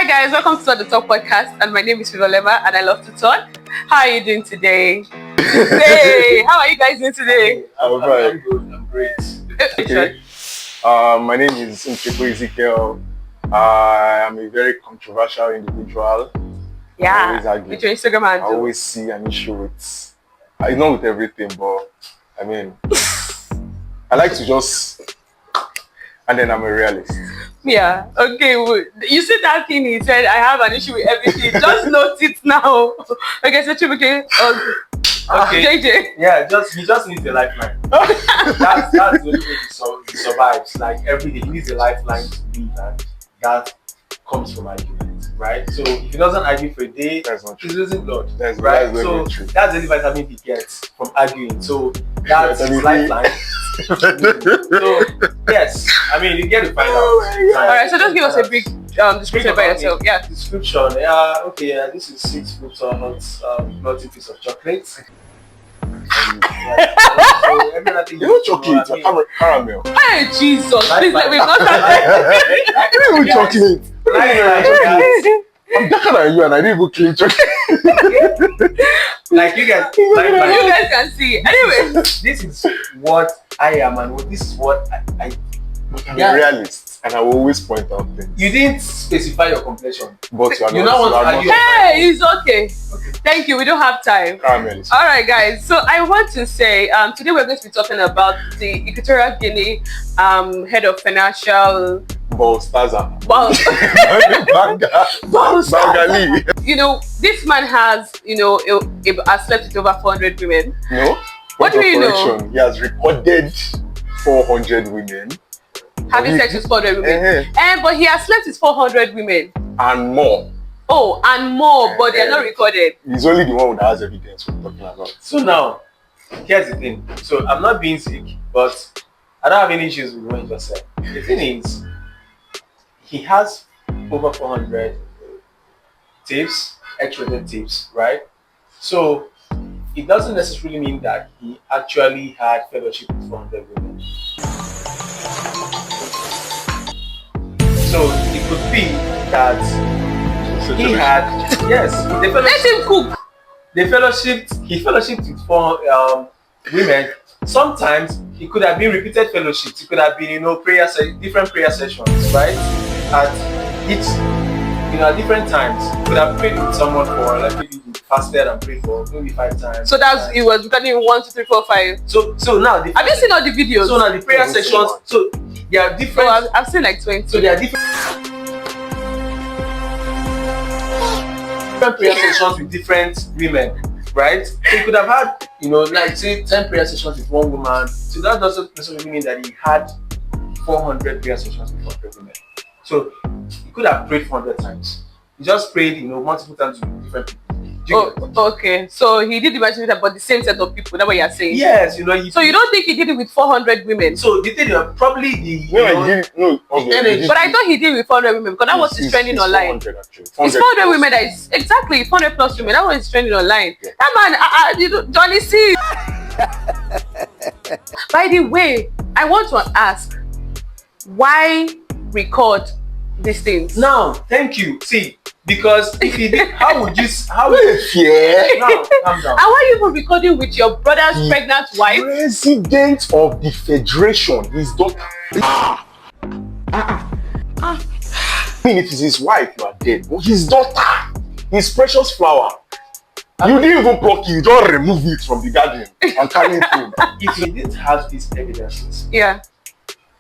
guys, welcome to the Talk Podcast, and my name is Fivolema, and I love to talk. How are you doing today? Hey, how are you guys doing today? I'm good. I'm great. Okay. My name is Nchekwa Ezekiel. I am a very controversial individual. Yeah, with your Instagram I handle. always see an issue with, not with everything, but I mean, I like to just, and then I'm a realist. Yeah, okay. Well, you see that thing he said, I have an issue with everything. Just note it now. Okay, so Chibuke. Okay, JJ. Yeah, you just need a lifeline. that's the only way he survives. Like every day, he needs a lifeline to live, and that comes from argument, right? So if he doesn't argue for a day, he's losing blood, right? So that's the only vitamin he gets from arguing. So that's his lifeline. So yes, I mean you get to find out. All right, so just give us a big description about yourself. Yeah. Description. Okay. This is 6 foot tall, naughty piece of chocolate. So You know chocolate, caramel. Hey Jesus, please let me not Even chocolate. I'm darker than you, and I didn't even clean chocolate. Like you guys, you guys can see. Anyway, this is what I am, and this is what I I'm a realist, and I will always point out things. You didn't specify your complexion, But you now want to argue. Hey, it's okay. Thank you. We don't have time. Caramel. All right, guys. So I want to say today we're going to be talking about the Equatorial Guinea head of financial. Balthazar Ebanga. You know, this man has, has slept with over 400 women. No. What do you know? He has recorded 400 women. Having sex with 400 women. But he has slept with 400 women. And more. Oh, and more, but they are not recorded. He's only the one that has evidence we're talking about. So now, here's the thing. So I'm not being sick, but I don't have any issues with what you just said. The thing is, he has over 400 tapes, X-rated tapes, right? So it doesn't necessarily mean that he actually had fellowship with 400 women. So it could be that he had, yes, Let him cook. He fellowshipped with 4 women. Sometimes it could have been repeated fellowships. It could have been, different prayer sessions, right? At each, at different times. You could have prayed with someone for, like maybe you fasted and prayed for maybe 5 times. So it was recording 1, 2, 3, 4, 5. So now, have you seen all the videos? So now the prayer sessions. So they are different. Oh, I've seen like 20. So they are different prayer sessions with different women, right? So he could have had, like say 10 prayer sessions with one woman. So that doesn't necessarily mean that he had 400 prayer sessions with 400 women. So he could have prayed 400 times. He just prayed, multiple times with different people. Okay. So he did the matching but the same set of people. That's what you're saying? Yes, So you don't think he did it with 400 women? So the thing probably But I thought he did it with 400 women because that was his trending online. 400 actually. It's 400 women that is exactly 400 plus women. That was his trending online. Yeah. That man, Johnny C. By the way, I want to ask, why record these things? Now, thank you. See, because if he did, how would you? Now, calm down. And why are you even recording with your brother's pregnant wife? President of the Federation, his daughter. I mean, if it's his wife, you are dead. But his daughter, his precious flower. You didn't even pluck it, you just remove it from the garden and carry it home. If he didn't have these evidences, yeah.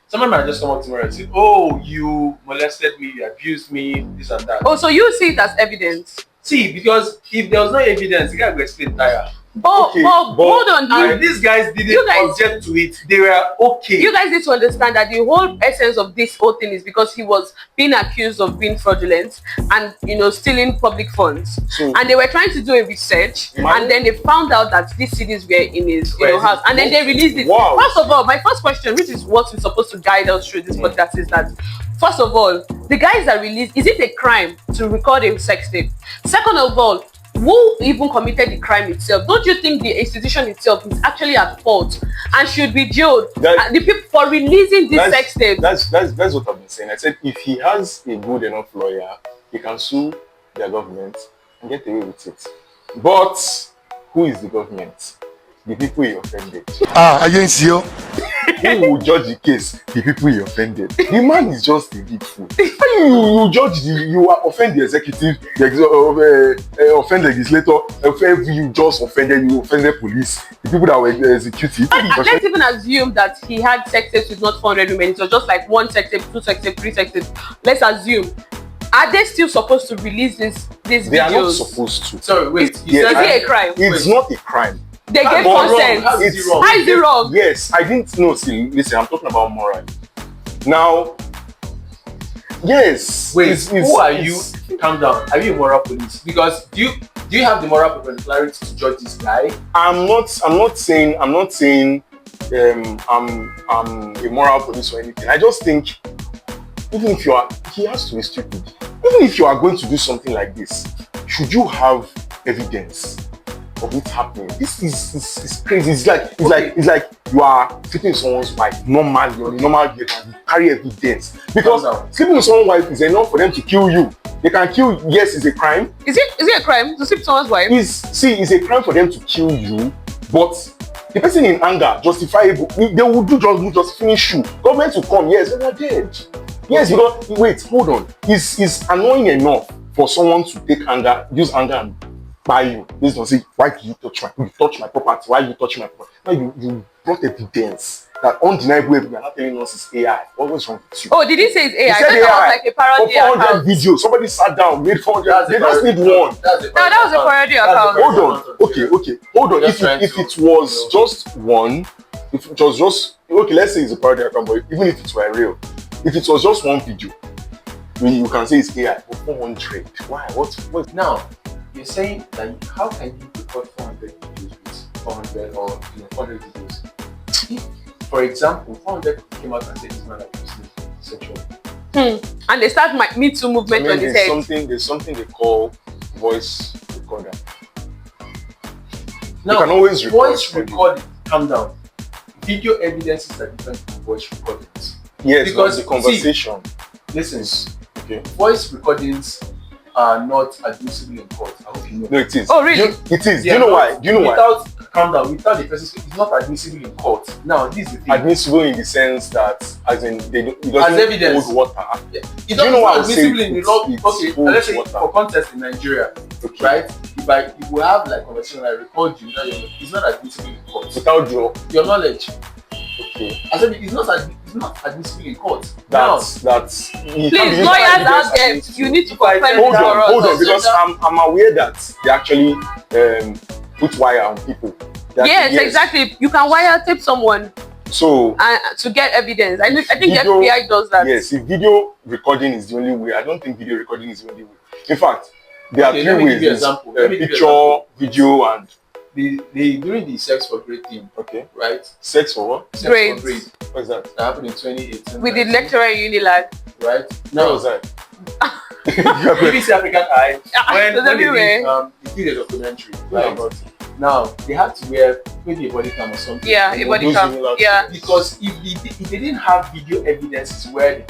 Someone might just come up tomorrow and say, "Oh, you molested me, you abused me, this and that." Oh, so you see it as evidence? See, because if there was no evidence, you can't go explain tire. But hold on. And these guys didn't object to it. They were okay. You guys need to understand that the whole essence of this whole thing is because he was being accused of being fraudulent and stealing public funds. And they were trying to do a research, and then they found out that these CDs were in his house, and then they released it. Wow. First of all, my first question, which is what is supposed to guide us through this podcast, is that first of all, the guys that released, is it a crime to record a sex tape? Second of all, who even committed the crime itself? Don't you think the institution itself is actually at fault and should be jailed? The people for releasing this sex tape. That's what I've been saying. I said if he has a good enough lawyer they can sue their government and get away with it. But who is the government? The people he offended. Against you. Who will judge the case? The people he offended. The man is just a big fool. You judge you offend the executive, offend the legislator, you just offended, you offended police, the people that were executing. Let's even assume that he had sex tapes with not 400 women. It was just like 1 sex tape, 2 sex tape, 3 sex tapes. Let's assume. Are they still supposed to release these videos? They are not supposed to. Sorry, wait. Is it a crime? It's not a crime. They gave consent. How is it wrong? How is it wrong? Yes, I didn't know. See, listen, I'm talking about moral. Now, yes. Wait, who are you? Calm down. Are you a moral police? Because do you have the moral perpendicularity to judge this guy? I'm not saying I'm a moral police or anything. I just think even if he has to be stupid. Even if you are going to do something like this, should you have evidence of it happening? This is crazy. It's like you are sleeping with someone's wife normally on a normal day and you carry evidence. Because sleeping with someone's wife is enough for them to kill you. They can kill. Yes, it's a crime. Is it a crime to sleep with someone's wife? It's a crime for them to kill you, but the person in anger, justifiable, they will just finish you. Government will come, yes, they are dead. Yes, because wait, hold on. It's annoying enough for someone to use anger and buy you. This don't say, why did you touch my property? Why you touch my property? Now you brought evidence that undeniable evidence. Not telling us it's AI. What was wrong with you? Oh, did he say it's AI? He I said thought that was like a parody for 400 account. videos. Somebody sat down, made 400. They just need one. No, that was a parody account. Hold on. Okay. Hold on. If it was just one, if it was just okay, let's say it's a parody account, but even if it were real, if it was just one video, you can say it's AI. But 400. Why? What? Now, you're saying that how can you record 400 videos with 400 or 400 videos? If, for example, 400 came out and said this man abused me sexually. And they start my Me Too movement on his head. There's something they call voice recorder. Now, you can always voice recording. Calm down. Video evidences are different from voice recordings. Yes, because the conversation. Listen, okay. Voice recordings are not admissible in court. I hope you know. No, it is. Oh, really? It is. Do you know why? Calm down. Without the person's, it's not admissible in court. Now, this is the thing. Admissible in the sense that, as in, it doesn't as evidence. hold water. Yeah. Do you know what I'm saying? Admissible in the law. Okay, let's say for context in Nigeria, right? If we have like conversation, I record you, it's not admissible in court. Without your knowledge. Okay. I said it's not admissible in court. That's please, lawyers out there, you need to confirm it for us. Hold on, because I'm aware that they actually put wire on people. Yes, exactly. You can wiretape someone. So to get evidence. I think the FBI does that. Yes, if video recording is the only way, I don't think video recording is the only way. In fact, there are 3 ways. Picture, video, and during the sex for grade thing. Okay. Right? Sex for what? Sex for grade. What's that? That happened in 2018. With the lecturer in Unilag. Right? Now, was that? BBC African Eye. When they did a documentary. Right? Now, they had to wear maybe a body cam or something. Yeah, a body cam. Yeah. Because if they didn't have video evidences where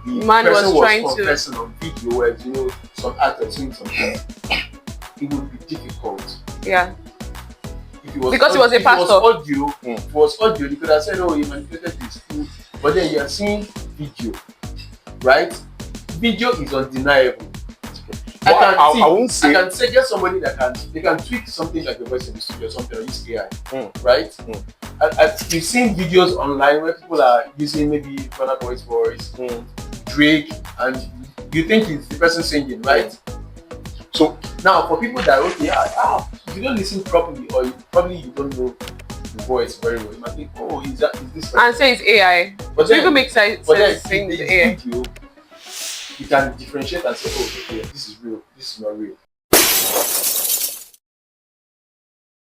the man person was trying to confessing on video where, some actor doing something, it would be difficult. Yeah. Because it was a pastor. If it was audio, you could have said, oh, he manipulated this. But then you are seeing video, right? Video is undeniable. I can suggest somebody they can tweak something like the voice in the studio or something or use AI, right? You've seen videos online where people are using maybe Burna Boy's voice, Drake, and you think it's the person singing, right? So now for people that if you don't listen properly or you don't know the voice very well, you might think, oh, is this person? And say it's AI. But then, make sense. But then in the video, you can differentiate and say, oh, okay, this is real, this is not real.